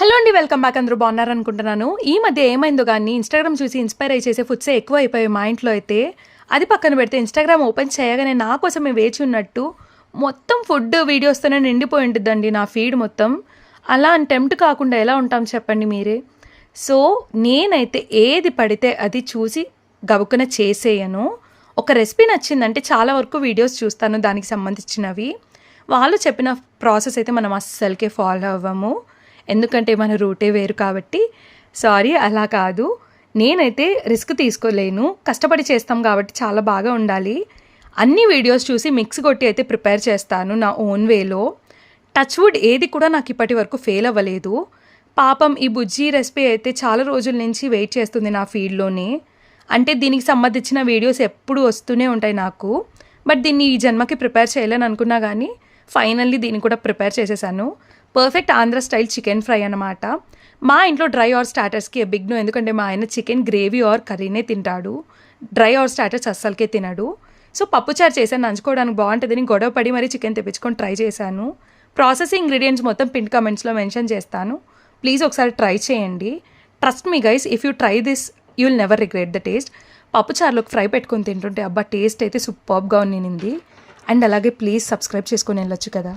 Hello అండి, welcome back. అందరూ బాగున్నారనుకుంటున్నాను. ఈ మధ్య ఏమైందో కానీ ఇన్స్టాగ్రామ్ చూసి ఇన్స్పైర్ అయ్యి చేసే ఫుడ్సే ఎక్కువ అయిపోయాయి మా ఇంట్లో అయితే. అది పక్కన పెడితే ఇన్స్టాగ్రామ్ ఓపెన్ చేయగానే నా కోసమే వేచి ఉన్నట్టు మొత్తం ఫుడ్ వీడియోస్తోనే నిండిపోయి ఉంటుందండి నా ఫీడ్ మొత్తం. అలా టెంప్ట్ కాకుండా ఎలా ఉంటాం చెప్పండి మీరే. సో నేనైతే ఏది పడితే అది చూసి గబుక్కున చేసేయను. ఒక రెసిపీ నచ్చిందంటే చాలా వరకు వీడియోస్ చూస్తాను దానికి సంబంధించినవి. వాళ్ళు చెప్పిన ప్రాసెస్ అయితే మనం అస్సలకే ఫాలో అవ్వము, ఎందుకంటే మన రూటే వేరు కాబట్టి. సారీ, అలా కాదు. నేనైతే రిస్క్ తీసుకోలేను, కష్టపడి చేస్తాం కాబట్టి చాలా బాగా ఉండాలి. అన్ని వీడియోస్ చూసి మిక్స్ కొట్టి అయితే ప్రిపేర్ చేస్తాను నా ఓన్ వేలో. టచ్ వుడ్ ఏది కూడా నాకు ఇప్పటి వరకు ఫెయిల్ అవ్వలేదు. పాపం ఈ బుజ్జి రెసిపీ అయితే చాలా రోజుల నుంచి వెయిట్ చేస్తుంది నా ఫీల్డ్లోనే. అంటే దీనికి సంబంధించిన వీడియోస్ ఎప్పుడు వస్తూనే ఉంటాయి నాకు. బట్ దీన్ని ఈ జన్మకి ప్రిపేర్ చేయలేని అనుకున్నా కానీ ఫైనల్లీ దీన్ని కూడా ప్రిపేర్ చేసేసాను. Perfect Andhra style chicken fry అనమాట. మా ఇంట్లో డ్రై ఆర్ స్టార్టర్స్కి బిగ్ నో, ఎందుకంటే మా ఆయన చికెన్ గ్రేవీ ఆర్ కర్రీనే తింటాడు, డ్రై ఆర్ స్టార్టర్స్ అస్సలకే తినడు. సో పప్పుచారు చేశాను, నంచుకోవడానికి బాగుంటుందని గొడవ పడి మరీ చికెన్ తెప్పించుకొని ట్రై చేశాను. ప్రాసెస్ ఇంగ్రీడియంట్స్ మొత్తం పిన్ కమెంట్స్లో మెన్షన్ చేస్తాను, ప్లీజ్ ఒకసారి ట్రై చేయండి. Trust me guys, if you try this you will never regret the taste. పప్పుచారులోకి ఫ్రై పెట్టుకొని తింటుంటే అబ్బా టేస్ట్ అయితే సూపర్గా ఉన్నింది. అండ్ అలాగే ప్లీజ్ సబ్స్క్రైబ్ చేసుకొని వెళ్ళొచ్చు కదా.